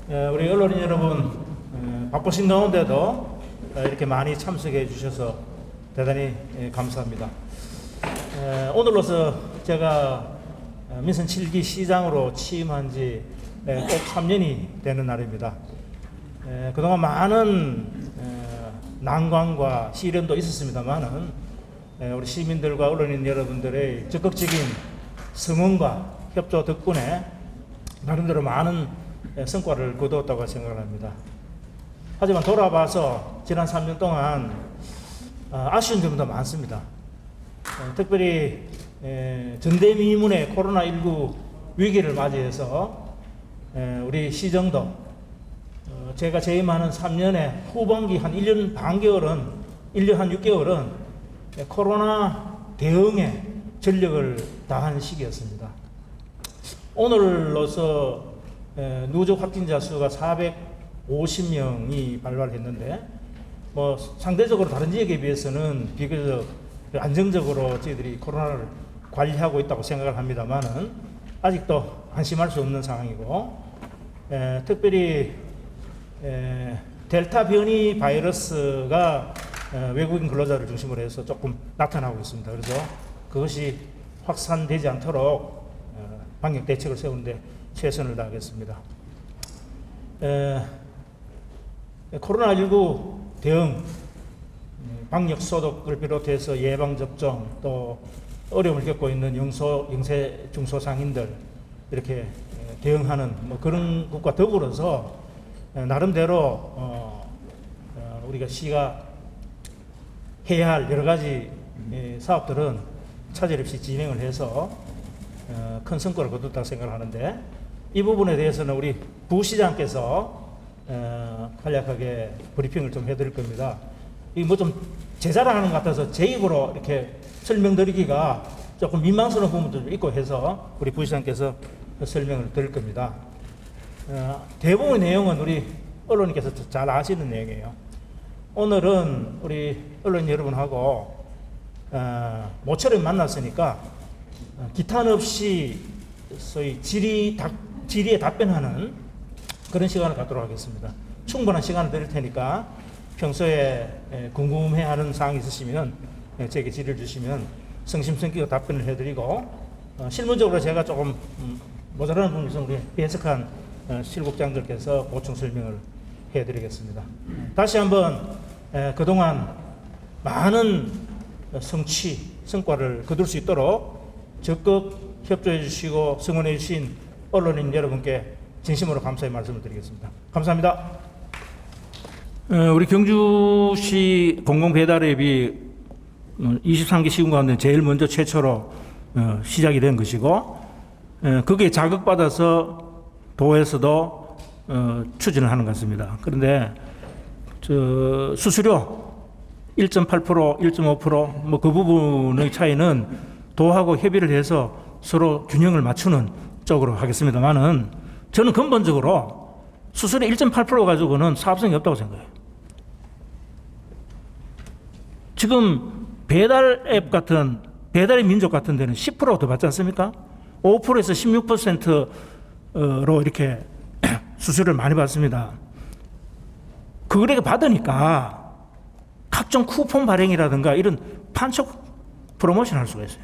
우리 언론인 여러분, 바쁘신 가운데도 이렇게 많이 참석해 주셔서 대단히 감사합니다. 오늘로서 제가 민선 7기 시장으로 취임한 지 꼭 3년이 되는 날입니다. 그동안 많은 난관과 시련도 있었습니다만은 우리 시민들과 언론인 여러분들의 적극적인 성원과 협조 덕분에 나름대로 많은 성과를 거두었다고 생각합니다. 하지만 돌아봐서 지난 3년 동안 아쉬운 점도 많습니다. 특별히 전대미문의 코로나19 위기를 맞이해서 우리 시정도 제가 재임하는 3년의 후반기 한 1년 반개월은 1년 한 6개월은 코로나 대응에 전력을 다한 시기였습니다. 오늘로서 누적 확진자 수가 450명이 발발했는데 상대적으로 다른 지역에 비해서는 비교적 안정적으로 저희들이 코로나를 관리하고 있다고 생각을 합니다만은 아직도 안심할 수 없는 상황이고 특별히 델타 변이 바이러스가 외국인 근로자를 중심으로 해서 조금 나타나고 있습니다. 그래서 그것이 확산되지 않도록 방역 대책을 세우는데 최선을 다하겠습니다. 코로나19 대응, 방역 소독을 비롯해서 예방 접종, 또 어려움을 겪고 있는 영세 중소상인들 이렇게 대응하는 그런 것과 더불어서 나름대로 우리가 시가 해야 할 여러 가지 사업들은 차질 없이 진행을 해서 큰 성과를 거뒀다고 생각하는데 이 부분에 대해서는 우리 부시장께서 간략하게 브리핑을 좀 해드릴 겁니다. 이 좀 제자랑하는 것 같아서 제 입으로 이렇게 설명드리기가 조금 민망스러운 부분도 좀 있고 해서 우리 부시장께서 설명을 드릴 겁니다. 대부분의 내용은 우리 언론님께서 잘 아시는 내용이에요. 오늘은 우리 언론인 여러분하고 모처럼 만났으니까 기탄 없이 소위 질의에 답변하는 그런 시간을 갖도록 하겠습니다. 충분한 시간을 드릴 테니까 평소에 궁금해하는 사항이 있으시면 제게 질의를 주시면 성심성의껏 답변을 해드리고 실무적으로 제가 조금 모자라는 부분이 있으면 우리 배석한 실국장들께서 보충 설명을 해드리겠습니다. 다시 한번 그동안 많은 성과를 거둘 수 있도록 적극 협조해 주시고 성원해 주신 언론인 여러분께 진심으로 감사의 말씀을 드리겠습니다. 감사합니다. 우리 경주시 공공배달앱이 23기 시군 가운데 제일 먼저 최초로 시작이 된 것이고 그게 자극받아서 도에서도 추진을 하는 것 같습니다. 그런데 수수료 1.8%, 1.5% 그 부분의 차이는 도하고 협의를 해서 서로 균형을 맞추는 쪽으로 하겠습니다만은 저는 근본적으로 수수료 1.8% 가지고는 사업성이 없다고 생각해요. 지금 배달 앱 같은 배달의 민족 같은 데는 10% 더 받지 않습니까? 5%에서 16%로 이렇게 수수료를 많이 받습니다. 그렇게 받으니까 각종 쿠폰 발행이라든가 이런 판촉 프로모션 할 수가 있어요.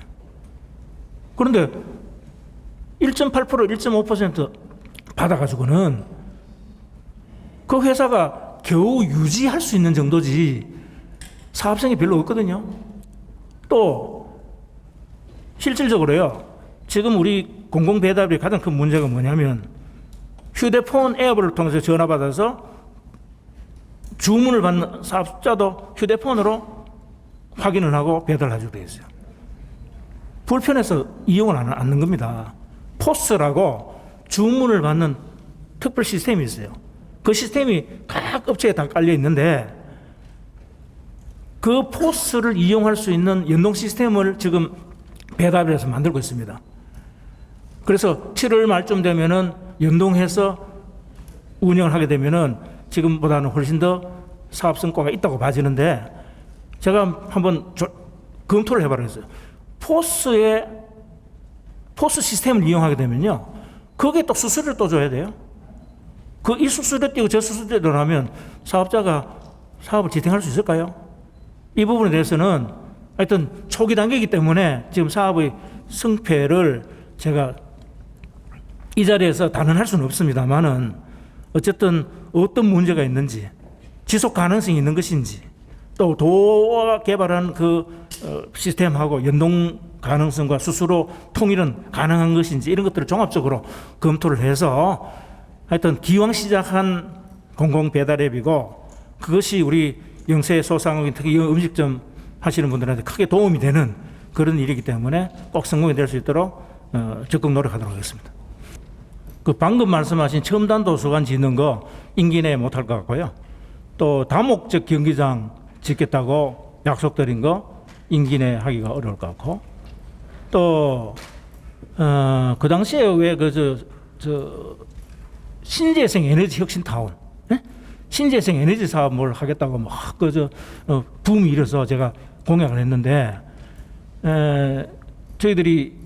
그런데 1.8%, 1.5% 받아가지고는 그 회사가 겨우 유지할 수 있는 정도지 사업성이 별로 없거든요. 또 실질적으로요. 지금 우리 공공배달의 가장 큰 문제가 뭐냐면 휴대폰 앱을 통해서 전화받아서 주문을 받는 사업자도 휴대폰으로 확인을 하고 배달하기로 되어 있어요. 불편해서 이용을 않는 겁니다. 포스라고 주문을 받는 특별 시스템이 있어요. 그 시스템이 각 업체에 다 깔려 있는데 그 포스를 이용할 수 있는 연동 시스템을 지금 배달앱에서 만들고 있습니다. 그래서 7월 말쯤 되면은 연동해서 운영을 하게 되면은 지금보다는 훨씬 더 사업 성과가 있다고 봐지는데 제가 한번 검토를 해봐야겠어요. 포스 시스템을 이용하게 되면요. 거기에 또 수수료를 또 줘야 돼요. 그 이 수수료 띄고 저 수수료 떼려면 사업자가 사업을 지탱할 수 있을까요? 이 부분에 대해서는 하여튼 초기 단계이기 때문에 지금 사업의 승패를 제가 이 자리에서 단언할 수는 없습니다만은 어쨌든 어떤 문제가 있는지, 지속 가능성이 있는 것인지, 또 도가 개발한 그 시스템하고 연동 가능성과 수수료 통일은 가능한 것인지 이런 것들을 종합적으로 검토를 해서 하여튼 기왕 시작한 공공 배달앱이고 그것이 우리 영세 소상공인 특히 음식점 하시는 분들한테 크게 도움이 되는 그런 일이기 때문에 꼭 성공이 될 수 있도록 적극 노력하도록 하겠습니다. 그 방금 말씀하신 첨단 도서관 짓는 거 임기 내에 못할 것 같고요. 또 다목적 경기장 짓겠다고 약속드린 거 임기 내에 하기가 어려울 것 같고, 또 그 당시에 왜 신재생 에너지 혁신 타운, 네? 신재생 에너지 사업을 하겠다고 막 붐이 일어서 제가 공약을 했는데, 저희들이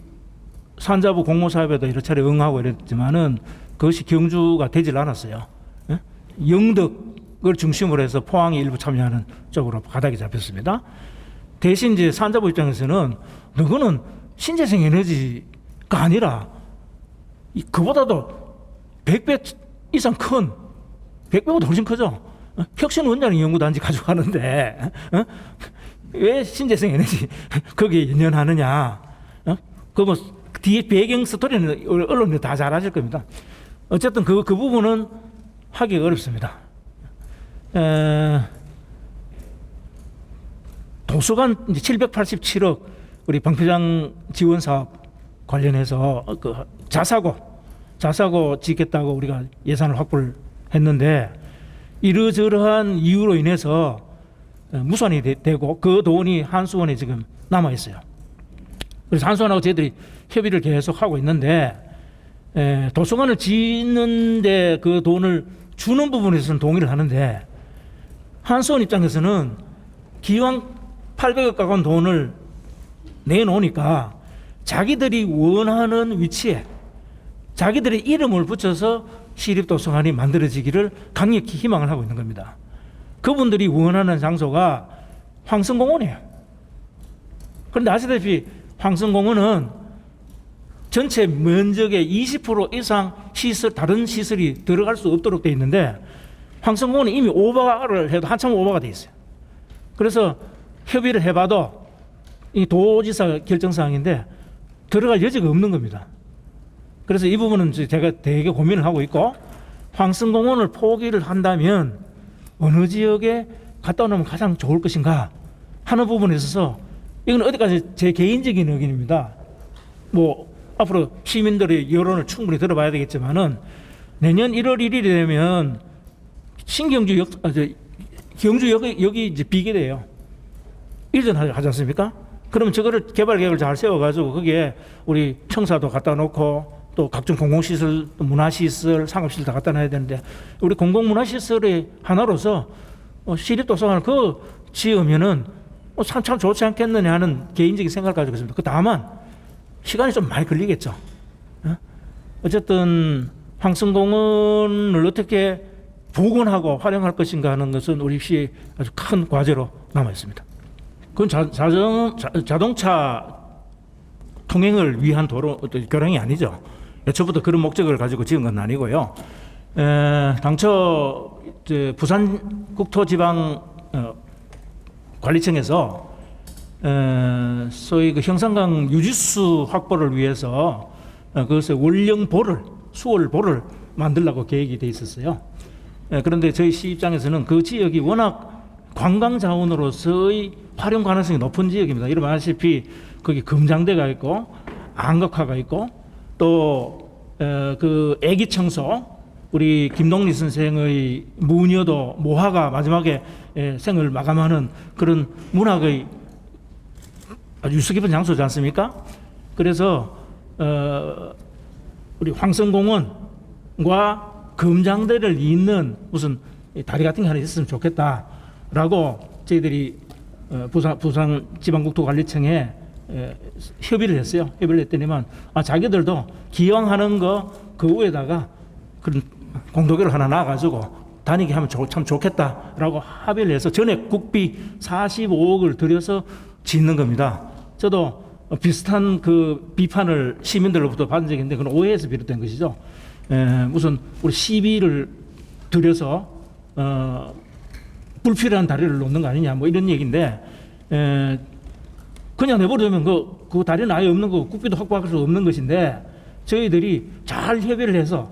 산자부 공모사업에도 여러 차례 응하고 이랬지만은 그것이 경주가 되질 않았어요. 예? 영덕을 중심으로 해서 포항이 일부 참여하는 쪽으로 가닥이 잡혔습니다. 대신 이제 산자부 입장에서는 너거는 신재생 에너지가 아니라 그보다도 100배 이상 큰, 100배보다 훨씬 크죠. 혁신 원자력 연구단지 가져가는데 왜 신재생 에너지 거기에 연연하느냐? 그 뭐 뒤에 배경 스토리는 언론이 다 잘 아실 겁니다. 어쨌든 그 부분은 하기가 어렵습니다. 도서관 이제 787억 우리 방패장 지원 사업 관련해서 그 자사고 짓겠다고 우리가 예산을 확보를 했는데 이러저러한 이유로 인해서 무산이 되고 그 돈이 한수원에 지금 남아 있어요. 그래서 한수원하고 저희들이 협의를 계속 하고 있는데 도서관을 짓는데 그 돈을 주는 부분에서는 동의를 하는데 한수원 입장에서는 기왕 800억 가까운 돈을 내놓으니까 자기들이 원하는 위치에 자기들의 이름을 붙여서 시립도서관이 만들어지기를 강력히 희망을 하고 있는 겁니다. 그분들이 원하는 장소가 황성공원이에요. 그런데 아시다시피 황성공원은 전체 면적의 20% 이상 다른 시설이 들어갈 수 없도록 되어 있는데 황성공원은 이미 오버를 해도 한참 오버가 되어 있어요. 그래서 협의를 해봐도 이 도지사 결정사항인데 들어갈 여지가 없는 겁니다. 그래서 이 부분은 제가 되게 고민을 하고 있고, 황성공원을 포기를 한다면 어느 지역에 갖다 놓으면 가장 좋을 것인가 하는 부분에 있어서 이건 어디까지 제 개인적인 의견입니다. 뭐 앞으로 시민들의 여론을 충분히 들어봐야 되겠지만은 내년 1월 1일이 되면 신경주 경주역이 이제 비계돼요. 일전하지 않습니까? 그러면 저거를 개발 계획을 잘 세워가지고 거기에 우리 청사도 갖다 놓고 또 각종 공공시설, 문화시설, 상업시설 다 갖다 놔야 되는데 우리 공공문화시설의 하나로서 시립도서관을 그 지으면은 참 좋지 않겠느냐 하는 개인적인 생각을 가지고 있습니다. 그 다만 시간이 좀 많이 걸리겠죠. 어쨌든 황성공원을 어떻게 복원하고 활용할 것인가 하는 것은 우리 시의 아주 큰 과제로 남아 있습니다. 그건 자동차 통행을 위한 도로 교량이 아니죠. 애초부터 그런 목적을 가지고 지은 건 아니고요. 당초 부산국토지방 관리청에서 소위 그 형산강 유지수 확보를 위해서 그것의 원령보를 수월보를 만들려고 계획이 돼 있었어요. 그런데 저희 시 입장에서는 그 지역이 워낙 관광 자원으로서의 활용 가능성이 높은 지역입니다. 이러면 아시다시피 거기 금장대가 있고 안각화가 있고 또 그 애기 청소 우리 김동리 선생의 무녀도 모화가 마지막에 생을 마감하는 그런 문학의 아주 유서 깊은 장소지 않습니까? 그래서 우리 황성공원과 금장대를 잇는 무슨 다리 같은 게 하나 있었으면 좋겠다라고 저희들이 부산지방국토관리청에 협의를 했어요. 협의를 했더니만 자기들도 기왕 하는 거 그 위에다가 그런 공도교를 하나 놔가지고 다니게 하면 참 좋겠다라고 합의를 해서 전액 국비 45억을 들여서 짓는 겁니다. 저도 비슷한 그 비판을 시민들로부터 받은 적이 있는데 그건 오해에서 비롯된 것이죠. 무슨 우리 시비를 들여서 불필요한 다리를 놓는 거 아니냐 뭐 이런 얘기인데 그냥 내버려두면 그 다리는 아예 없는 거고 국비도 확보할 수 없는 것인데 저희들이 잘 협의를 해서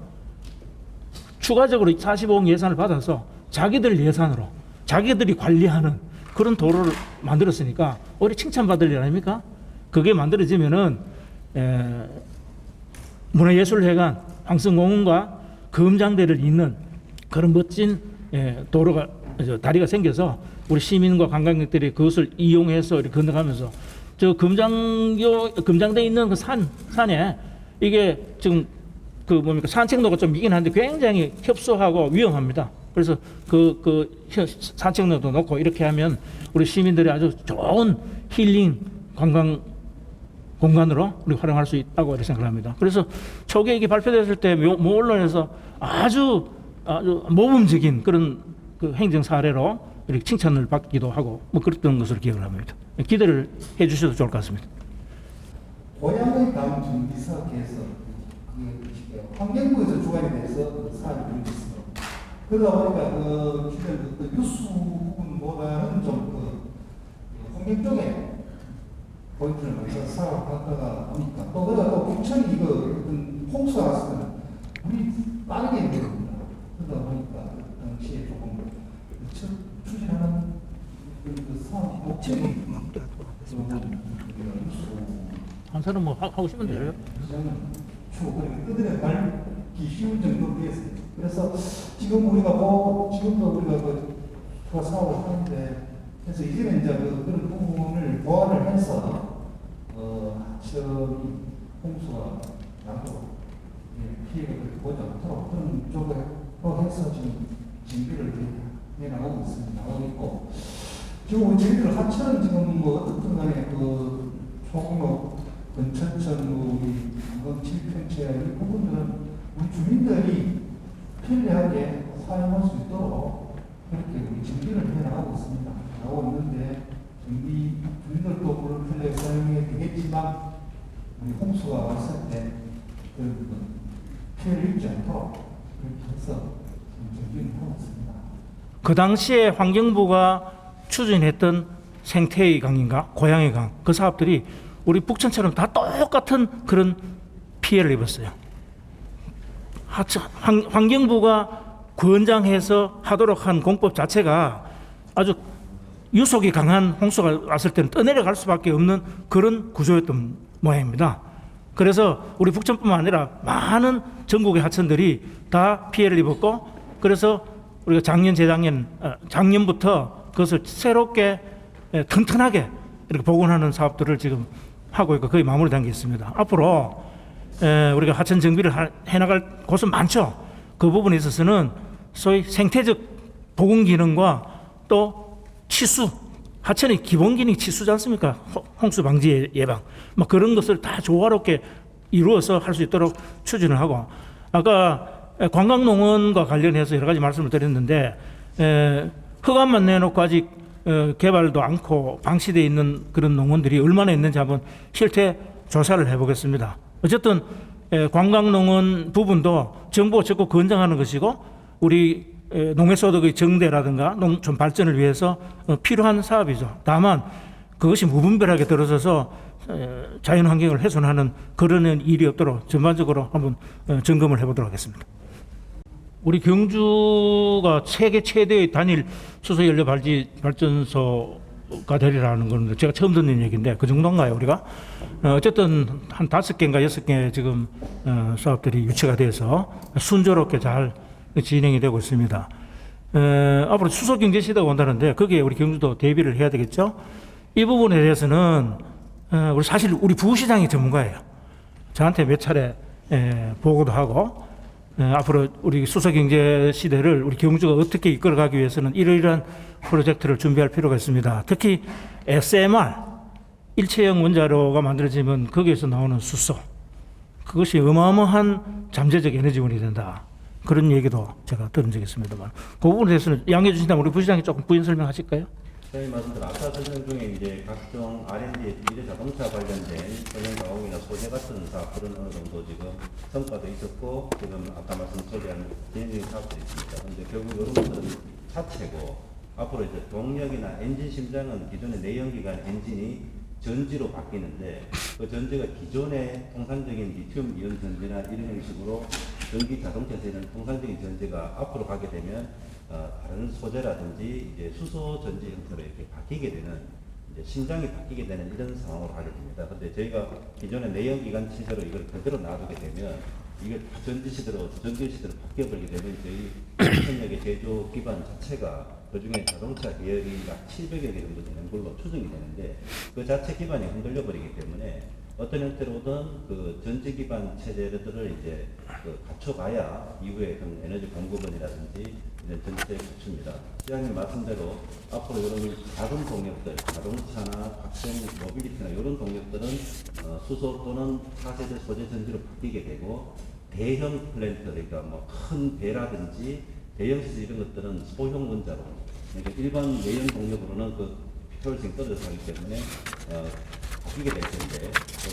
추가적으로 45억 예산을 받아서 자기들 예산으로 자기들이 관리하는 그런 도로를 만들었으니까 오히려 칭찬받을 일 아닙니까? 그게 만들어지면은 문화예술회관 황성공원과 금장대를 잇는 그런 멋진 도로가 다리가 생겨서 우리 시민과 관광객들이 그것을 이용해서 이렇게 건너가면서 저 금장대에 있는 그 산에 이게 지금 그 뭡니까 산책로가 좀 있긴 한데 굉장히 협소하고 위험합니다. 그래서 그 산책로도 놓고 이렇게 하면 우리 시민들이 아주 좋은 힐링 관광 공간으로 우리 활용할 수 있다고 이렇게 생각합니다. 그래서 초기에 이게 발표됐을 때 모 언론에서 아주 모범적인 그런 그 행정 사례로 이렇게 칭찬을 받기도 하고 뭐 그랬던 것으로 기억을 합니다. 기대를 해주셔도 좋을 것 같습니다. 고향의 강 준비 사업에서 환경부에서 주관이 돼서 그 사업이 이루어졌습니다. 그러다 보니까 그 기존 그 뉴스 부분보다는 좀그 환경 쪽에 포인트를 맞춰서 사업하다가 보니까 또 그러다 또 부천이 이거 어떤 홍수가 왔을 때는 물이 빠르게 내려옵니다. 그러다 보니까 당시에 조금 추진하는 그 사업 목적이 한 사람 뭐 하고 싶으면 돼요. 끄드려 밟기 쉬운 정도로 되었어요. 그래서 지금 우리가 지금도 우리가 그 사업을 하는데 그래서 이제는 이제 그런 부분을 보완을 해서 하천 홍수가 나도 피해가 보지 않도록 그런 쪽으로 해서 지금 준비를 해나가고 있습니다. 나가고 있고 지금 저희들 하천 지금 뭐 어떻든 간에 그 총로 근처천 우리 질평체 이 부분들은 우리 주민들이 편리하게 사용할 수 있도록 그렇게 우리 준비를 해나가고 있습니다. 나오고 있는데 주민들도 물론 편리하게 사용해 되겠지만 우리 홍수가 왔을 때 피해를 입지 않도록 그렇게 해서 준비를 하고 있습니다. 그 당시에 환경부가 추진했던 생태의 강인가 고양이 강 그 사업들이 우리 북천처럼 다 똑같은 그런 피해를 입었어요. 환경부가 권장해서 하도록 한 공법 자체가 아주 유속이 강한 홍수가 왔을 때는 떠내려갈 수밖에 없는 그런 구조였던 모양입니다. 그래서 우리 북천뿐만 아니라 많은 전국의 하천들이 다 피해를 입었고 그래서 우리가 작년부터 그것을 새롭게 튼튼하게 이렇게 복원하는 사업들을 지금 하고 있고 거의 마무리된 게 있습니다. 앞으로 우리가 하천 정비를 해나갈 곳은 많죠. 그 부분에 있어서는 소위 생태적 보건 기능과 또 치수, 하천의 기본 기능이 치수지 않습니까? 홍수 방지 예방, 뭐 그런 것을 다 조화롭게 이루어서 할 수 있도록 추진을 하고 아까 관광농원과 관련해서 여러 가지 말씀을 드렸는데 허가만 내놓고 아직 개발도 않고 방치되어 있는 그런 농원들이 얼마나 있는지 한번 실태 조사를 해보겠습니다. 어쨌든 관광농원 부분도 정부가 적극 권장하는 것이고 우리 농해소득의 정대라든가 농촌 발전을 위해서 필요한 사업이죠. 다만 그것이 무분별하게 들어서서 자연환경을 훼손하는 그런 일이 없도록 전반적으로 한번 점검을 해보도록 하겠습니다. 우리 경주가 세계 최대의 단일 수소연료 발전소가 되리라는 건데 제가 처음 듣는 얘기인데 그 정도인가요 우리가? 어쨌든 한 5개인가 6개 지금 사업들이 유치가 돼서 순조롭게 잘 진행이 되고 있습니다. 앞으로 수소경제 시대가 온다는데 거기에 우리 경주도 대비를 해야 되겠죠. 이 부분에 대해서는 사실 우리 부시장이 전문가예요. 저한테 몇 차례 보고도 하고 앞으로 우리 수소경제 시대를 우리 경주가 어떻게 이끌어가기 위해서는 이러이러한 프로젝트를 준비할 필요가 있습니다. 특히 SMR, 일체형 원자로가 만들어지면 거기에서 나오는 수소, 그것이 어마어마한 잠재적 에너지원이 된다. 그런 얘기도 제가 들은 적이 있습니다만 그 부분에 대해서는 양해해 주신다면 우리 부시장이 조금 부연 설명하실까요? 저희 말씀대로 아까 설명 중에 이제 각종 R&D 미래 자동차 관련된 전용 가공이나 소재 같은 사업들은 어느 정도 지금 성과도 있었고 지금 아까 말씀 소개한 진행 사업들이 있습니다. 그런데 결국 이런 것들은 차체고 앞으로 이제 동력이나 엔진 심장은 기존의 내연기관 엔진이 전지로 바뀌는데 그 전지가 기존의 통상적인 리튬 이온 전지나 이런 형식으로 전기 자동차에서는 통상적인 전지가 앞으로 가게 되면 다른 소재라든지 이제 수소 전지 형태로 이렇게 바뀌게 되는 이제 심장이 바뀌게 되는 이런 상황으로 가게 됩니다. 근데 저희가 기존의 내연기관 체제로 이걸 그대로 놔두게 되면 이게 전지 시대로 바뀌어버리게 되면 저희 생력의 제조 기반 자체가 그중에 자동차 계열이 약 700여 개 정도 되는 걸로 추정이 되는데 그 자체 기반이 흔들려 버리기 때문에 어떤 형태로든 그 전지 기반 체제들을 이제 그 갖춰가야 이후에 그 에너지 공급원이라든지 이런 전체를 갖춥니다. 시장님 말씀대로 앞으로 이런 작은 동력들, 자동차나 학생 모빌리티나 이런 동력들은 수소 또는 차세대 소재 전지로 바뀌게 되고 대형 플랜트, 그러니까 뭐 큰 배라든지 대형 시설 이런 것들은 소형 원자로, 그러니까 일반 내연 동력으로는 그 효율성이 떨어져서 하기 때문에 바뀌게 될 텐데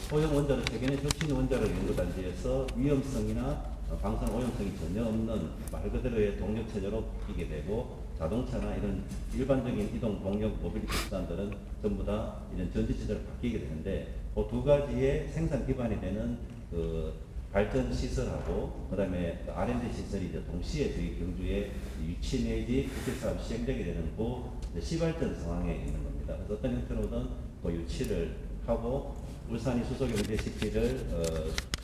소형 원자로 최근에 혁신 원자로 연구단지에서 위험성이나 방사능 오염성이 전혀 없는 말 그대로의 동력 체제로 바뀌게 되고 자동차나 이런 일반적인 이동 동력 모빌리티 수단들은 전부 다 이런 전지 체제로 바뀌게 되는데 그 두 가지의 생산 기반이 되는 그 발전 시설하고 그다음에 R&D 시설이 이제 동시에 저희 경주에 유치 내지 국제 사업 시행되게 되는 그 시발전 상황에 있는 겁니다. 그래서 어떤 형태로든 그 유치를 하고 울산이 수소경제시티를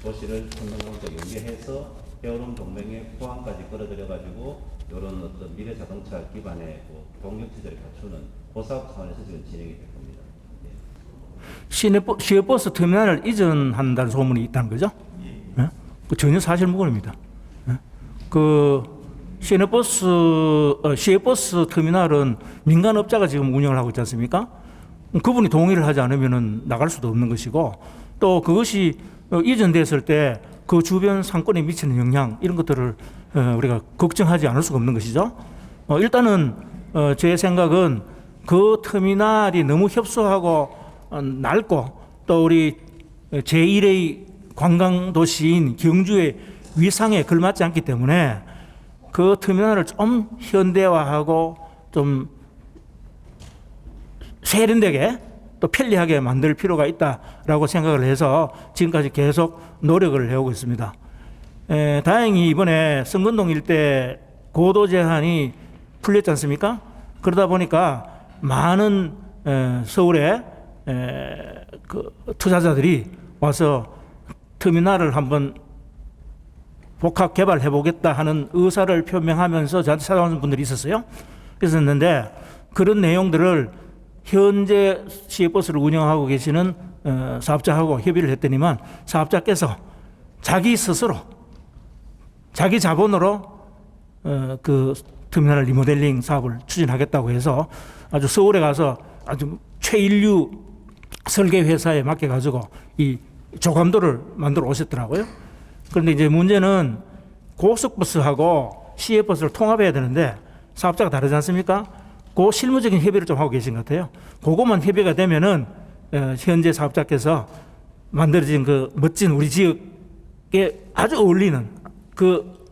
도시를 선명하고 연계해서 해오름 동맹에 포항까지 끌어들여 가지고 이런 어떤 미래 자동차 기반의 그 동력 체제를 갖추는 그 사업 차원에서 지금 진행이 될 겁니다. 시외버스 터미널을 이전한다는 소문이 있다는 거죠? 예? 그 전혀 사실 무근입니다. 예? 그 시외버스 터미널은 민간업자가 지금 운영을 하고 있지 않습니까? 그분이 동의를 하지 않으면 나갈 수도 없는 것이고 또 그것이 이전됐을 때 그 주변 상권에 미치는 영향 이런 것들을 우리가 걱정하지 않을 수가 없는 것이죠. 일단은 제 생각은 그 터미널이 너무 협소하고 낡고 또 우리 제1의 관광도시인 경주의 위상에 걸맞지 않기 때문에 그 터미널을 좀 현대화하고 좀 세련되게 또 편리하게 만들 필요가 있다라고 생각을 해서 지금까지 계속 노력을 해오고 있습니다. 다행히 이번에 성건동 일대 고도 제한이 풀렸지 않습니까? 그러다 보니까 많은 서울의 그 투자자들이 와서 터미널을 한번 복합 개발해 보겠다 하는 의사를 표명하면서 저한테 찾아오는 분들이 있었는데 그런 내용들을 현재 시외버스를 운영하고 계시는 사업자하고 협의를 했더니만 사업자께서 자기 스스로 자기 자본으로 그 터미널 리모델링 사업을 추진하겠다고 해서 아주 서울에 가서 아주 최인류 설계 회사에 맡겨 가지고 이 조감도를 만들어 오셨더라고요. 그런데 이제 문제는 고속버스하고 시외버스를 통합해야 되는데 사업자가 다르지 않습니까? 그 실무적인 협의를 좀 하고 계신 것 같아요. 그것만 협의가 되면은 현재 사업자께서 만들어진 그 멋진 우리 지역에 아주 어울리는 그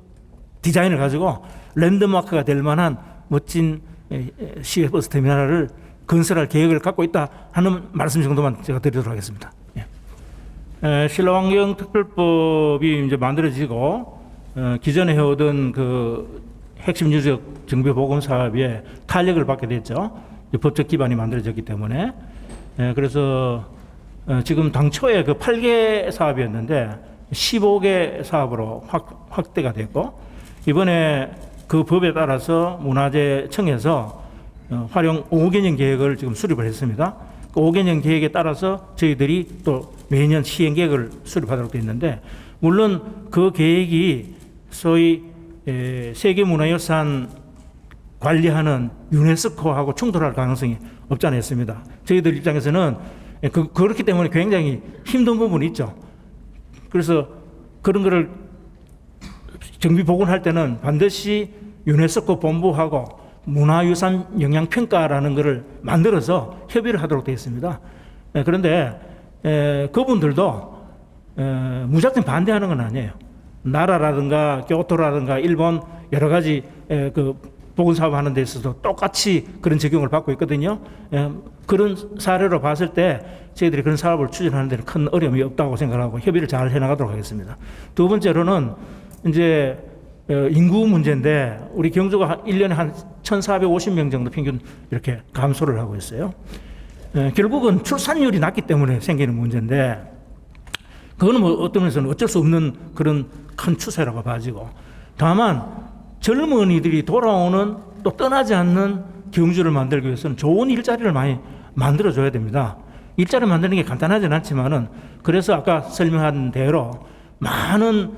디자인을 가지고 랜드마크가 될 만한 멋진 시외버스 터미널을 건설할 계획을 갖고 있다 하는 말씀 정도만 제가 드리도록 하겠습니다. 신라환경 특별법이 이제 만들어지고 기존에 해오던 그 핵심 누적 정비 보건 사업에 탄력을 받게 됐죠. 법적 기반이 만들어졌기 때문에. 그래서 지금 당초에 그 8개 사업이었는데 15개 사업으로 확대가 됐고 이번에 그 법에 따라서 문화재청에서 활용 5개년 계획을 지금 수립을 했습니다. 그 5개년 계획에 따라서 저희들이 또 매년 시행 계획을 수립하도록 되어 있는데 물론 그 계획이 소위 세계문화유산 관리하는 유네스코하고 충돌할 가능성이 없지 않아 있습니다. 저희들 입장에서는 그렇기 때문에 굉장히 힘든 부분이 있죠. 그래서 그런 거를 정비 복원할 때는 반드시 유네스코 본부하고 문화유산 영향평가라는 것을 만들어서 협의를 하도록 되어 있습니다. 그런데 그분들도 무작정 반대하는 건 아니에요. 나라라든가 교토라든가 일본 여러 가지 그 복원 사업 하는 데 있어서 똑같이 그런 적용을 받고 있거든요. 그런 사례로 봤을 때 저희들이 그런 사업을 추진하는 데는 큰 어려움이 없다고 생각하고 협의를 잘 해나가도록 하겠습니다. 두 번째로는 이제 인구 문제인데 우리 경주가 1년에 한 1,450명 정도 평균 이렇게 감소를 하고 있어요. 결국은 출산율이 낮기 때문에 생기는 문제인데 그거는 뭐 어떤 면에서는 어쩔 수 없는 그런 큰 추세라고 봐지고, 다만 젊은이들이 돌아오는 또 떠나지 않는 경주를 만들기 위해서는 좋은 일자리를 많이 만들어줘야 됩니다. 일자리 만드는 게 간단하지는 않지만은 그래서 아까 설명한 대로 많은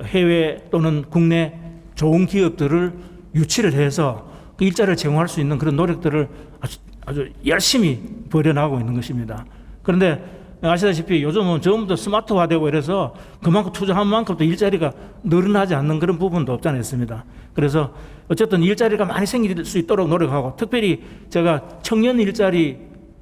해외 또는 국내 좋은 기업들을 유치를 해서 그 일자리를 제공할 수 있는 그런 노력들을 아주 열심히 벌여나가고 있는 것입니다. 그런데 아시다시피 요즘은 전부 다 스마트화되고 이래서 그만큼 투자한 만큼 또 일자리가 늘어나지 않는 그런 부분도 없지 않아 있습니다. 그래서 어쨌든 일자리가 많이 생길 수 있도록 노력하고, 특별히 제가 청년 일자리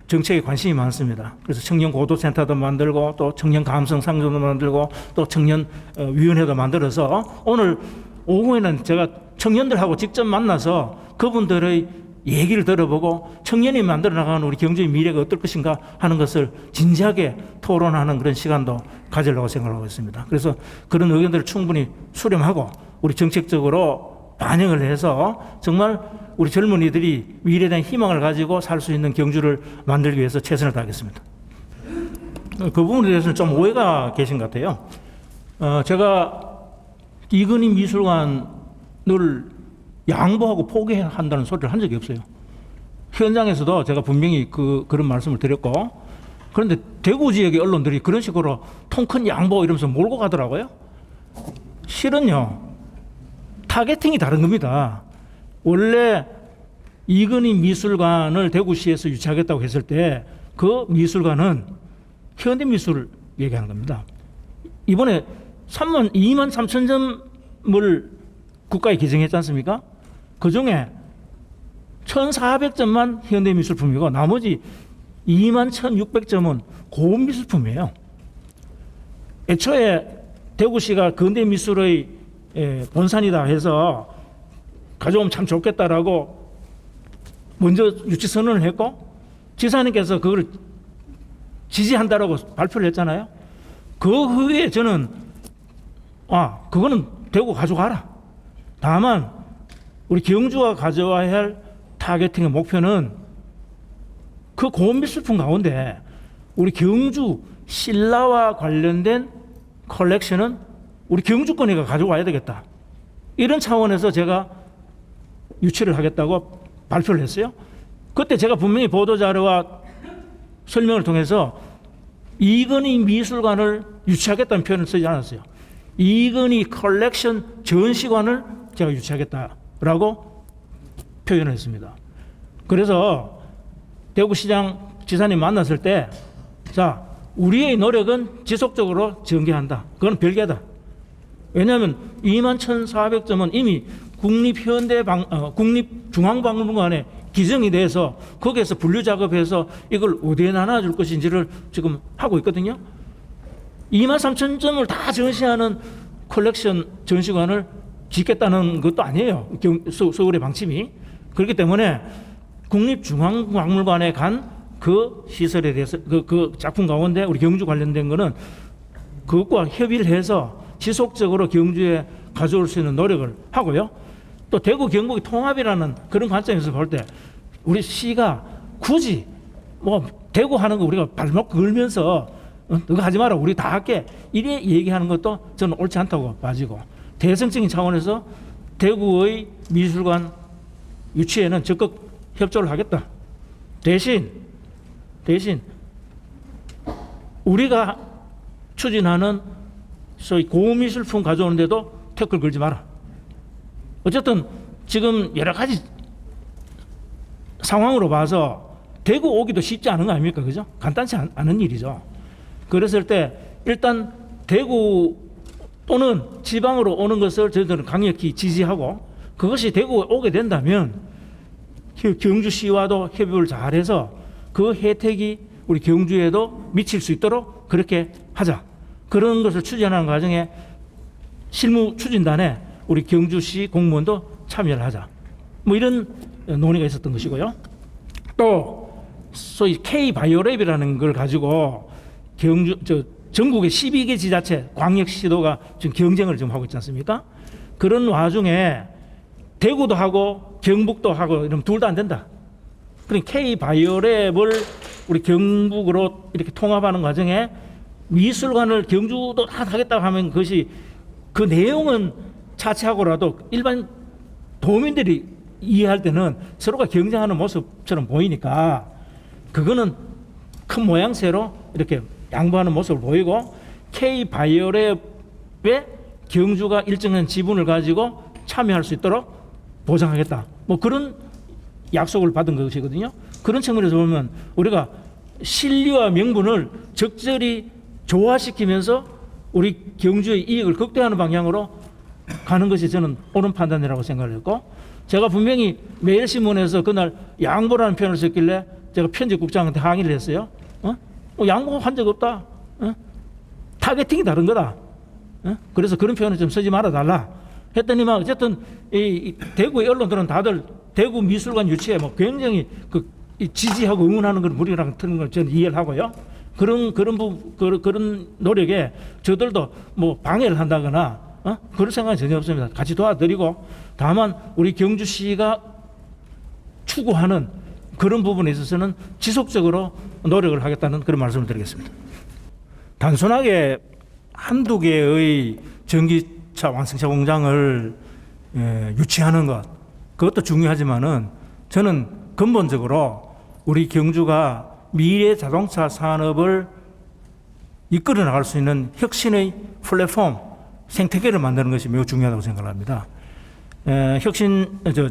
정책에 관심이 많습니다. 그래서 청년 고도센터도 만들고 또 청년 감성 상조도 만들고 또 청년 위원회도 만들어서 오늘 오후에는 제가 청년들하고 직접 만나서 그분들의 얘기를 들어보고 청년이 만들어 나가는 우리 경주의 미래가 어떨 것인가 하는 것을 진지하게 토론하는 그런 시간도 가지려고 생각하고 있습니다. 그래서 그런 의견들을 충분히 수렴하고 우리 정책적으로 반영을 해서 정말 우리 젊은이들이 미래에 대한 희망을 가지고 살 수 있는 경주를 만들기 위해서 최선을 다하겠습니다. 그 부분에 대해서는 좀 오해가 계신 것 같아요. 제가 이건희 미술관을 양보하고 포기한다는 소리를 한 적이 없어요. 현장에서도 제가 분명히 그런 말씀을 드렸고, 그런데 대구 지역의 언론들이 그런 식으로 통 큰 양보 이러면서 몰고 가더라고요. 실은요, 타겟팅이 다른 겁니다. 원래 이건희 미술관을 대구시에서 유치하겠다고 했을 때 그 미술관은 현대미술을 얘기하는 겁니다. 이번에 2만 3천 점을 국가에 개정했지 않습니까? 그중에 1,400점만 현대미술품이고 나머지 2만 1,600점은 고급미술품이에요. 애초에 대구시가 근대미술의 본산이다 해서 가져오면 참 좋겠다라고 먼저 유치 선언을 했고, 지사님께서 그걸 지지한다라고 발표를 했잖아요. 그 후에 저는 그거는 대구 가져가라. 다만 우리 경주가 가져와야 할 타겟팅의 목표는 그 고급미술품 가운데 우리 경주 신라와 관련된 컬렉션은 우리 경주권이가 가져와야 되겠다. 이런 차원에서 제가 유치를 하겠다고 발표를 했어요. 그때 제가 분명히 보도자료와 설명을 통해서 이건희 미술관을 유치하겠다는 표현을 쓰지 않았어요. 이건희 컬렉션 전시관을 제가 유치하겠다라고 표현을 했습니다. 그래서 대구시장 지사님 만났을 때, 자, 우리의 노력은 지속적으로 전개한다. 그건 별개다. 왜냐하면 2만 1,400점은 이미 국립중앙박물관에 기증이 돼서 거기에서 분류 작업해서 이걸 어디에 나눠줄 것인지를 지금 하고 있거든요. 2만 3천 점을 다 전시하는 컬렉션 전시관을 짓겠다는 것도 아니에요. 서울의 방침이. 그렇기 때문에 국립중앙박물관에 간 그 시설에 대해서 그 작품 가운데 우리 경주 관련된 거는 그것과 협의를 해서 지속적으로 경주에 가져올 수 있는 노력을 하고요. 또 대구 경북이 통합이라는 그런 관점에서 볼 때 우리 시가 굳이 뭐 대구 하는 거 우리가 발목 걸면서 너가 하지 마라 우리 다 할게 이래 얘기하는 것도 저는 옳지 않다고 봐지고, 대승적인 차원에서 대구의 미술관 유치에는 적극 협조를 하겠다. 대신 우리가 추진하는 소위 고미술품 가져오는데도 태클 걸지 마라. 어쨌든 지금 여러 가지 상황으로 봐서 대구 오기도 쉽지 않은 거 아닙니까? 그죠? 간단치 않은 일이죠. 그랬을 때 일단 대구의 또는 지방으로 오는 것을 저희들은 강력히 지지하고, 그것이 대구에 오게 된다면 경주시와도 협의를 잘해서 그 혜택이 우리 경주에도 미칠 수 있도록 그렇게 하자. 그런 것을 추진하는 과정에 실무 추진단에 우리 경주시 공무원도 참여를 하자. 뭐 이런 논의가 있었던 것이고요. 또 소위 K-바이오랩이라는 걸 가지고 전국의 12개 지자체, 광역시도가 지금 경쟁을 지금 하고 있지 않습니까? 그런 와중에 대구도 하고 경북도 하고 이러면 둘 다 안 된다. 그러니까 K-바이오랩을 우리 경북으로 이렇게 통합하는 과정에 미술관을 경주도 다 하겠다고 하면 그것이 그 내용은 차치하고라도 일반 도민들이 이해할 때는 서로가 경쟁하는 모습처럼 보이니까 그거는 큰 모양새로 이렇게 양보하는 모습을 보이고, K-바이오랩에 경주가 일정한 지분을 가지고 참여할 수 있도록 보장하겠다. 뭐 그런 약속을 받은 것이거든요. 그런 측면에서 보면 우리가 실리와 명분을 적절히 조화시키면서 우리 경주의 이익을 극대화하는 방향으로 가는 것이 저는 옳은 판단이라고 생각을 했고, 제가 분명히 매일신문에서 그날 양보라는 표현을 썼길래 제가 편집국장한테 항의를 했어요. 양보한 적 없다. 타겟팅이 다른 거다. 그래서 그런 표현을 좀 쓰지 말아달라 했더니만, 어쨌든 이 대구의 언론들은 다들 대구 미술관 유치에 뭐 굉장히 지지하고 응원하는 걸 무리랑 트는 걸 저는 이해를 하고요. 그런 노력에 저들도 뭐 방해를 한다거나 그럴 생각은 전혀 없습니다. 같이 도와드리고, 다만 우리 경주시가 추구하는 그런 부분에 있어서는 지속적으로 노력을 하겠다는 그런 말씀을 드리겠습니다. 단순하게 한두 개의 전기차 완성차 공장을 유치하는 것, 그것도 중요하지만은 저는 근본적으로 우리 경주가 미래 자동차 산업을 이끌어 나갈 수 있는 혁신의 플랫폼, 생태계를 만드는 것이 매우 중요하다고 생각합니다.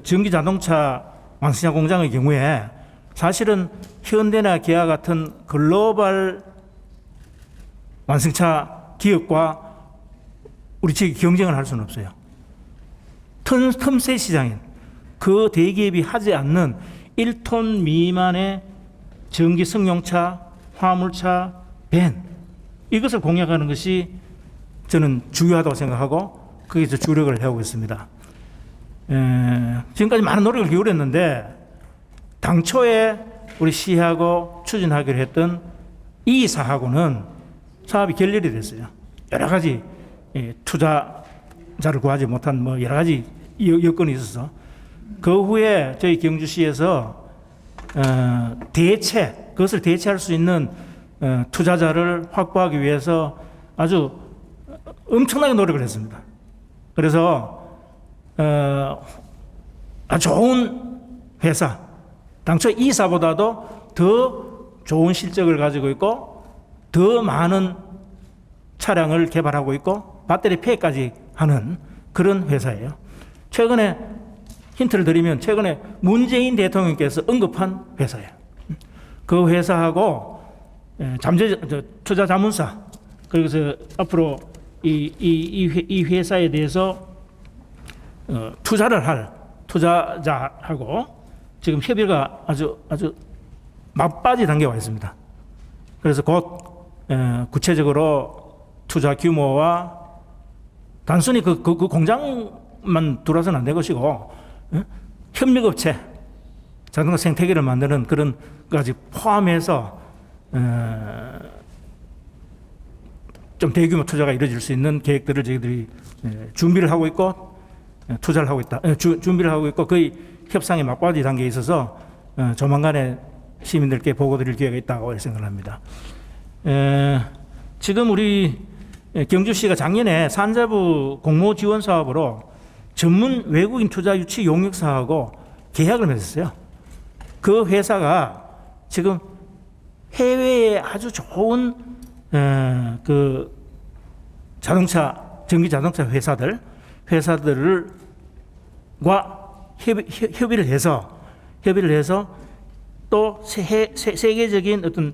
전기 자동차 완성차 공장의 경우에 사실은 현대나 기아 같은 글로벌 완성차 기업과 우리 지역이 경쟁을 할 수는 없어요. 틈새 시장인 그 대기업이 하지 않는 1톤 미만의 전기 승용차, 화물차, 밴, 이것을 공략하는 것이 저는 중요하다고 생각하고 거기서 주력을 해오고 있습니다. 지금까지 많은 노력을 기울였는데 당초에 우리 시하고 추진하기로 했던 이 사하고는 사업이 결렬이 됐어요. 여러 가지 투자자를 구하지 못한 뭐 여러 가지 여건이 있어서, 그 후에 저희 경주시에서 그것을 대체할 수 있는 투자자를 확보하기 위해서 아주 엄청나게 노력을 했습니다. 그래서 아주 좋은 회사, 당초 이사보다도 더 좋은 실적을 가지고 있고 더 많은 차량을 개발하고 있고 배터리 폐까지 하는 그런 회사예요. 최근에 힌트를 드리면 최근에 문재인 대통령께서 언급한 회사예요. 그 회사하고 투자자문사, 그래서 앞으로 이 회사에 대해서 투자를 할 투자자하고 지금 협의가 아주 막바지 단계에 와 있습니다. 그래서 곧 구체적으로 투자 규모와 단순히 그 공장만 들어서는 안 될 것이고 협력업체, 자동차 생태계를 만드는 그런 것까지 포함해서 좀 대규모 투자가 이루어질 수 있는 계획들을 저희들이 준비를 하고 있고 투자를 하고 있다. 준비를 하고 있고 거의 협상의 막바지 단계에 있어서 조만간에 시민들께 보고드릴 기회가 있다고 생각합니다. 지금 우리 경주시가 작년에 산자부 공모 지원 사업으로 전문 외국인 투자 유치 용역사하고 계약을 맺었어요. 그 회사가 지금 해외에 아주 좋은 그 전기 자동차 회사들과 협의를 해서 또 세계적인 어떤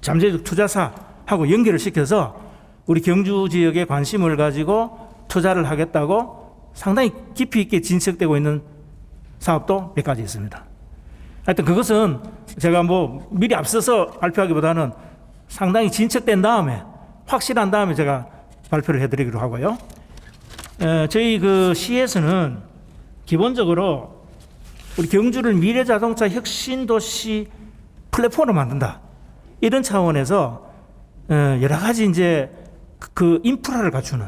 잠재적 투자사하고 연결을 시켜서 우리 경주 지역에 관심을 가지고 투자를 하겠다고 상당히 깊이 있게 진척되고 있는 사업도 몇 가지 있습니다. 하여튼 그것은 제가 뭐 미리 앞서서 발표하기보다는 상당히 진척된 다음에 확실한 다음에 제가 발표를 해드리기로 하고요. 저희 그 시에서는 기본적으로 우리 경주를 미래자동차 혁신도시 플랫폼으로 만든다. 이런 차원에서 여러 가지 이제 그 인프라를 갖추는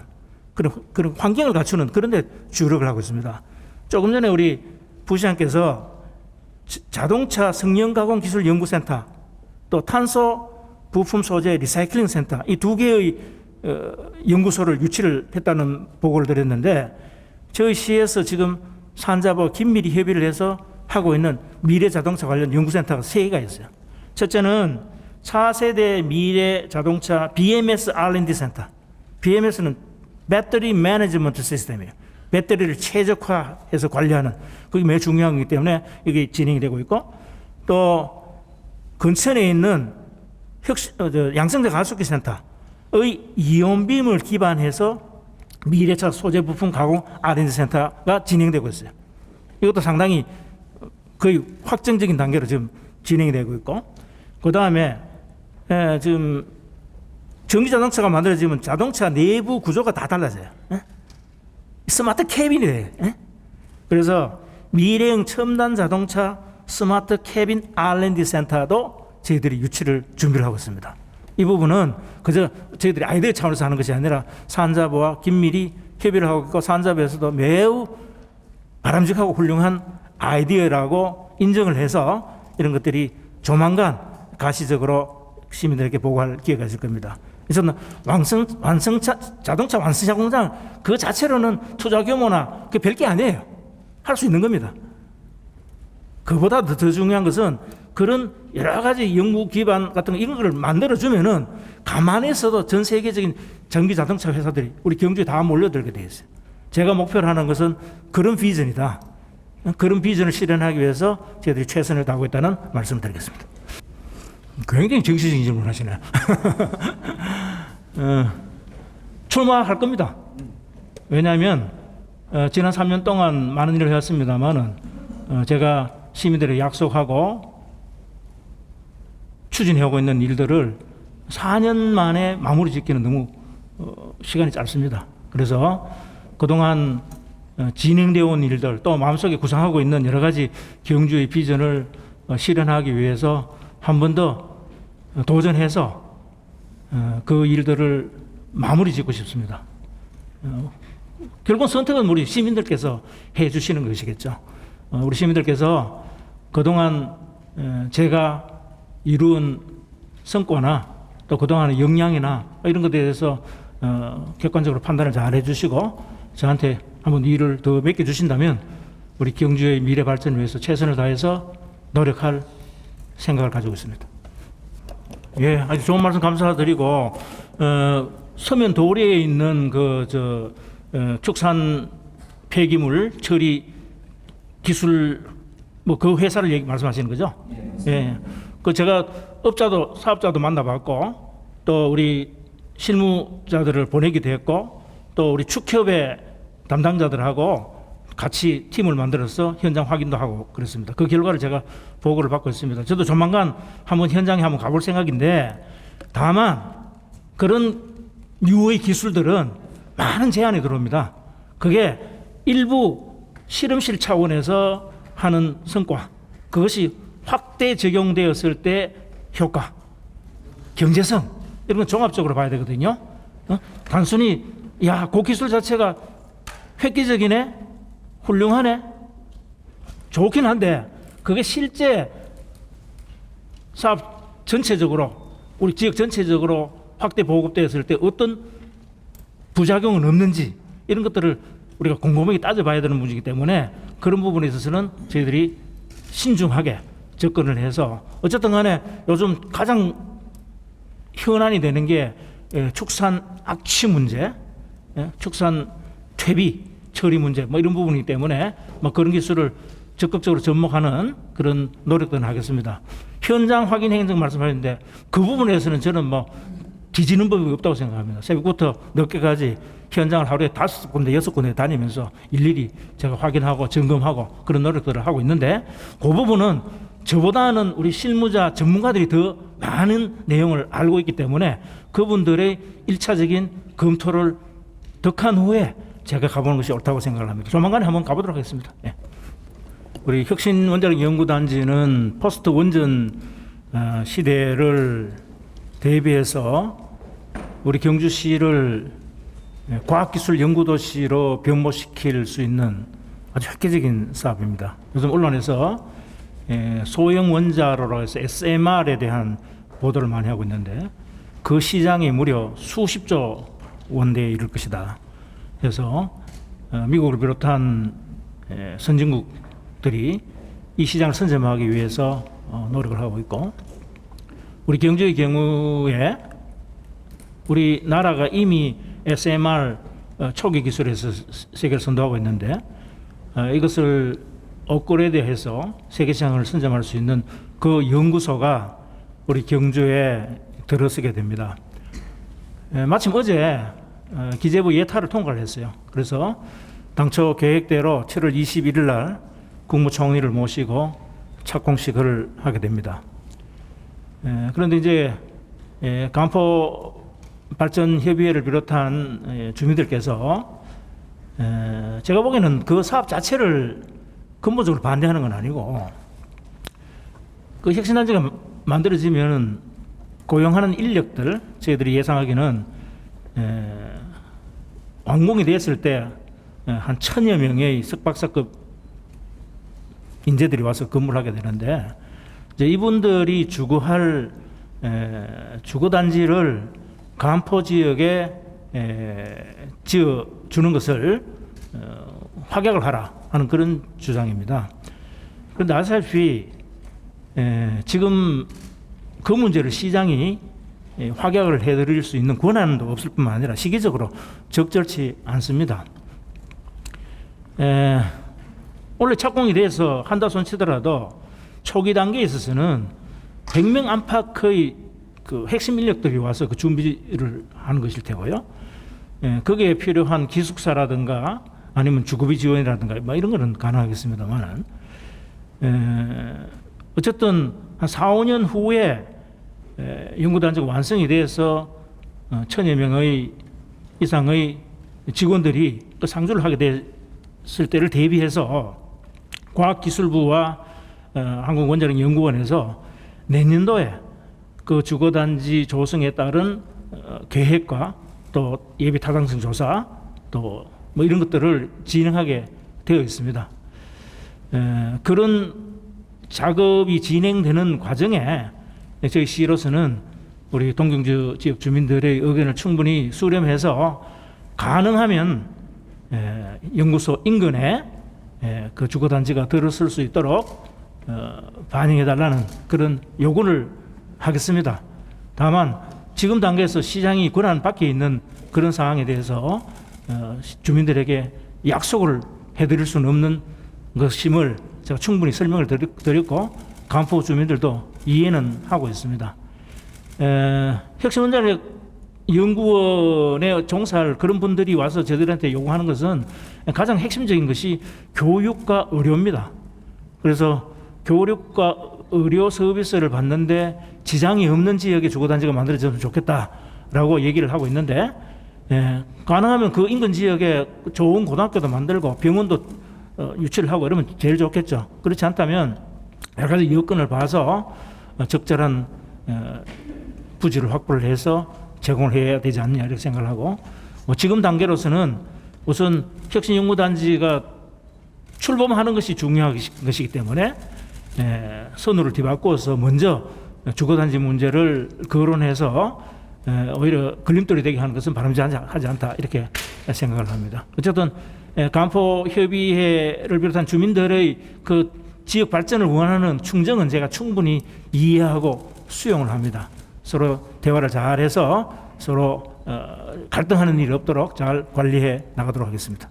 그런 환경을 갖추는 그런 데 주력을 하고 있습니다. 조금 전에 우리 부시장께서 자동차 성능 가공 기술 연구센터 또 탄소 부품 소재 리사이클링 센터 이 두 개의 연구소를 유치를 했다는 보고를 드렸는데 저희 시에서 지금 산자부와 긴밀히 협의를 해서 하고 있는 미래 자동차 관련 연구센터가 3개가 있어요. 첫째는 차세대 미래 자동차 BMS R&D 센터. BMS는 배터리 매니지먼트 시스템이에요. 배터리를 최적화해서 관리하는 그게 매우 중요한 거기 때문에 이게 진행이 되고 있고 또 근천에 있는 양성자 가속기 센터의 이온빔을 기반해서 미래차 소재 부품 가공 R&D 센터가 진행되고 있어요. 이것도 상당히 거의 확정적인 단계로 지금 진행이 되고 있고 그 다음에 지금 전기 자동차가 만들어지면 자동차 내부 구조가 다 달라져요. 스마트 캐빈이 돼요. 그래서 미래형 첨단 자동차 스마트 캐빈 R&D 센터도 저희들이 유치를 준비를 하고 있습니다. 이 부분은 그저 저희들이 아이디어 차원에서 하는 것이 아니라 산자부와 긴밀히 협의를 하고 있고 산자부에서도 매우 바람직하고 훌륭한 아이디어라고 인정을 해서 이런 것들이 조만간 가시적으로 시민들에게 보고할 기회가 있을 겁니다. 그래서 자동차 완성차 공장 그 자체로는 투자 규모나 그 별게 아니에요. 할 수 있는 겁니다. 그보다 더 중요한 것은 그런 여러 가지 연구 기반 같은 이런 걸 만들어주면은 가만히 있어도 전 세계적인 전기 자동차 회사들이 우리 경주에 다 몰려들게 돼 있어요. 제가 목표로 하는 것은 그런 비전이다. 그런 비전을 실현하기 위해서 저희들이 최선을 다하고 있다는 말씀을 드리겠습니다. 굉장히 정치적인 질문을 하시네요. 출마할 겁니다. 왜냐하면 지난 3년 동안 많은 일을 했습니다만은 제가 시민들에게 약속하고 추진하고 있는 일들을 4년 만에 마무리 짓기는 너무 시간이 짧습니다. 그래서 그동안 진행되어 온 일들 또 마음속에 구상하고 있는 여러 가지 경주의 비전을 실현하기 위해서 한 번 더 도전해서 그 일들을 마무리 짓고 싶습니다. 결국 선택은 우리 시민들께서 해 주시는 것이겠죠. 우리 시민들께서 그동안 제가 이룬 성과나 또 그동안의 역량이나 이런 것에 대해서 객관적으로 판단을 잘 해주시고 저한테 한번 일을 더 맡겨주신다면 우리 경주의 미래 발전을 위해서 최선을 다해서 노력할 생각을 가지고 있습니다. 예, 아주 좋은 말씀 감사드리고 서면 도리에 있는 축산 폐기물 처리 기술 뭐 그 회사를 말씀하시는 거죠? 예. 그 제가 업자도 사업자도 만나봤고 또 우리 실무자들을 보내기도 했고 또 우리 축협의 담당자들하고 같이 팀을 만들어서 현장 확인도 하고 그랬습니다. 그 결과를 제가 보고를 받고 있습니다. 저도 조만간 한번 현장에 한번 가볼 생각인데 다만 그런 류의 기술들은 많은 제한이 들어옵니다. 그게 일부 실험실 차원에서 하는 성과, 그것이 확대 적용되었을 때 효과, 경제성 이런 건 종합적으로 봐야 되거든요. 단순히 그 기술 자체가 획기적이네, 훌륭하네, 좋긴 한데 그게 실제 사업 전체적으로 우리 지역 전체적으로 확대 보급되었을 때 어떤 부작용은 없는지 이런 것들을 우리가 곰곰하게 따져봐야 되는 문제이기 때문에 그런 부분에 있어서는 저희들이 신중하게 접근을 해서 어쨌든 간에 요즘 가장 현안이 되는 게 축산 악취 문제, 축산 퇴비 처리 문제 뭐 이런 부분이기 때문에 뭐 그런 기술을 적극적으로 접목하는 그런 노력들을 하겠습니다. 현장 확인 행정 말씀하셨는데 그 부분에서는 저는 뭐 뒤지는 법이 없다고 생각합니다. 새벽부터 늦게까지 현장을 하루에 5군데, 6군데 다니면서 일일이 제가 확인하고 점검하고 그런 노력들을 하고 있는데 그 부분은 저보다는 우리 실무자 전문가들이 더 많은 내용을 알고 있기 때문에 그분들의 1차적인 검토를 덕한 후에 제가 가보는 것이 옳다고 생각을 합니다. 조만간에 한번 가보도록 하겠습니다. 예. 우리 혁신원자력 연구단지는 포스트 원전 시대를 대비해서 우리 경주시를 과학기술 연구도시로 변모시킬 수 있는 아주 획기적인 사업입니다. 요즘 언론에서 소형 원자로라고 해서 SMR에 대한 보도를 많이 하고 있는데 그 시장이 무려 수십조 원대에 이를 것이다. 그래서 미국을 비롯한 선진국들이 이 시장을 선점하기 위해서 노력을 하고 있고 우리 경주의 경우에 우리나라가 이미 SMR 초기 기술에서 세계를 선도하고 있는데 이것을 업그레이드해서 세계 시장을 선점할 수 있는 그 연구소가 우리 경주에 들어서게 됩니다. 마침 어제 기재부 예타를 통과를 했어요. 그래서 당초 계획대로 7월 21일 날 국무총리를 모시고 착공식을 하게 됩니다. 그런데 이제 간포 발전협의회를 비롯한 주민들께서 제가 보기에는 그 사업 자체를 근본적으로 반대하는 건 아니고 그 혁신단지가 만들어지면 고용하는 인력들 저희들이 예상하기는 완공이 됐을 때 한 1000여 명의 석박사급 인재들이 와서 근무를 하게 되는데 이제 이분들이 주거할 주거단지를 간포 지역에 지어 주는 것을 확약을 하라 하는 그런 주장입니다. 그런데 아시다시피 지금 그 문제를 시장이 확약을 해드릴 수 있는 권한도 없을 뿐만 아니라 시기적으로 적절치 않습니다. 원래 착공이 돼서 한다 손 치더라도 초기 단계에 있어서는 100명 안팎의 그 핵심 인력들이 와서 그 준비를 하는 것일 테고요. 거기에 필요한 기숙사라든가 아니면 주거비 지원이라든가 뭐 이런 거는 가능하겠습니다만 어쨌든 한 4, 5년 후에 연구단지가 완성이 돼서 1000여 명의 이상의 직원들이 그 상주를 하게 됐을 때를 대비해서 과학기술부와 한국원자력연구원에서 내년도에 그 주거단지 조성에 따른 계획과 또 예비 타당성 조사 또 뭐 이런 것들을 진행하게 되어 있습니다. 그런 작업이 진행되는 과정에 저희 시로서는 우리 동경주 지역 주민들의 의견을 충분히 수렴해서 가능하면 연구소 인근에 그 주거단지가 들어설 수 있도록 반영해달라는 그런 요구를 하겠습니다. 다만 지금 단계에서 시장이 권한 밖에 있는 그런 상황에 대해서 주민들에게 약속을 해드릴 수는 없는 것임을 제가 충분히 설명을 드렸고 간포 주민들도 이해는 하고 있습니다. 혁신원자력 연구원에 종사할 그런 분들이 와서 저희들한테 요구하는 것은 가장 핵심적인 것이 교육과 의료입니다. 그래서 교육과 의료 서비스를 받는데 지장이 없는 지역에 주거단지가 만들어졌으면 좋겠다라고 얘기를 하고 있는데 가능하면 그 인근 지역에 좋은 고등학교도 만들고 병원도 유치를 하고 이러면 제일 좋겠죠. 그렇지 않다면 여러 가지 여건을 봐서 적절한 부지를 확보를 해서 제공을 해야 되지 않느냐 이렇게 생각을 하고 지금 단계로서는 우선 혁신연구단지가 출범하는 것이 중요한 것이기 때문에 선우를 뒤바꿔서 먼저 주거단지 문제를 거론해서 오히려 걸림돌이 되게 하는 것은 바람직하지 않다 이렇게 생각을 합니다. 어쨌든 간포 협의회를 비롯한 주민들의 그 지역 발전을 원하는 충정은 제가 충분히 이해하고 수용을 합니다. 서로 대화를 잘해서 서로 갈등하는 일이 없도록 잘 관리해 나가도록 하겠습니다.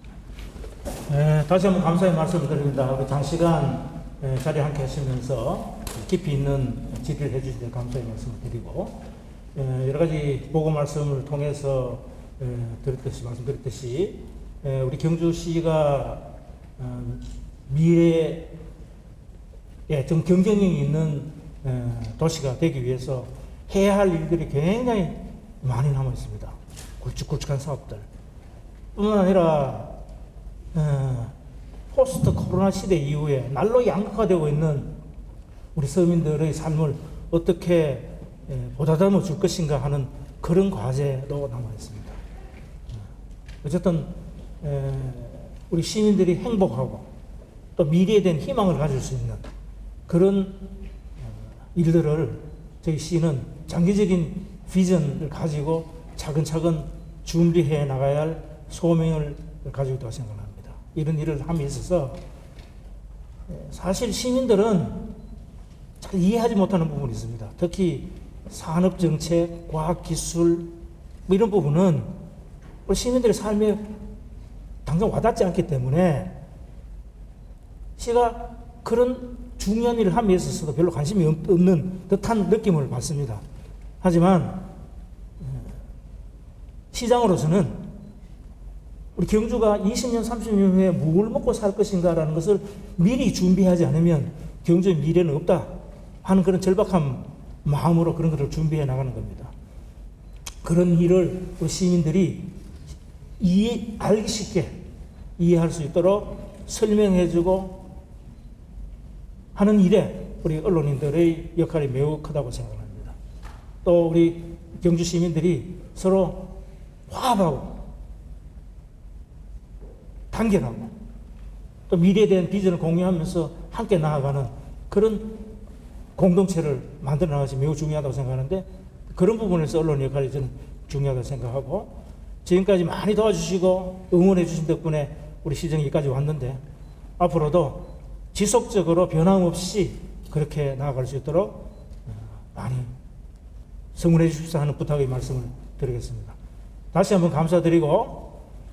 다시 한번 감사의 말씀을 드립니다. 우리 장시간 자리에 함께 하시면서 깊이 있는 질의를 해주신 데 감사의 말씀을 드리고 여러 가지 보고 말씀을 통해서 말씀드렸듯이 우리 경주시가 미래에 좀 경쟁력이 있는 도시가 되기 위해서 해야 할 일들이 굉장히 많이 남아 있습니다. 굵직굵직한 사업들 뿐만 아니라 포스트 코로나 시대 이후에 날로 양극화되고 있는 우리 서민들의 삶을 어떻게 보다듬어 줄 것인가 하는 그런 과제도 남아 있습니다. 어쨌든 우리 시민들이 행복하고 또 미래에 대한 희망을 가질 수 있는 그런 일들을 저희 시는 장기적인 비전을 가지고 차근차근 준비해 나가야 할 소명을 가지고 있다고 생각합니다. 이런 일을 함에 있어서 사실 시민들은 잘 이해하지 못하는 부분이 있습니다. 특히 산업정책, 과학기술 뭐 이런 부분은 우리 시민들의 삶에 당장 와닿지 않기 때문에 시가 그런 중요한 일을 함에 있어서도 별로 관심이 없는 듯한 느낌을 받습니다. 하지만 시장으로서는 우리 경주가 20년, 30년 후에 뭘 먹고 살 것인가라는 것을 미리 준비하지 않으면 경주의 미래는 없다 하는 그런 절박한 마음으로 그런 것을 준비해 나가는 겁니다. 그런 일을 우리 시민들이 알기 쉽게 이해할 수 있도록 설명해주고 하는 일에 우리 언론인들의 역할이 매우 크다고 생각합니다. 또 우리 경주 시민들이 서로 화합하고 단결하고 또 미래에 대한 비전을 공유하면서 함께 나아가는 그런 공동체를 만들어 나가기 매우 중요하다고 생각하는데 그런 부분에서 언론의 역할이 저는 중요하다고 생각하고 지금까지 많이 도와주시고 응원해 주신 덕분에 우리 시정이 여기까지 왔는데 앞으로도 지속적으로 변함없이 그렇게 나아갈 수 있도록 많이 성원해 주십사 하는 부탁의 말씀을 드리겠습니다. 다시 한번 감사드리고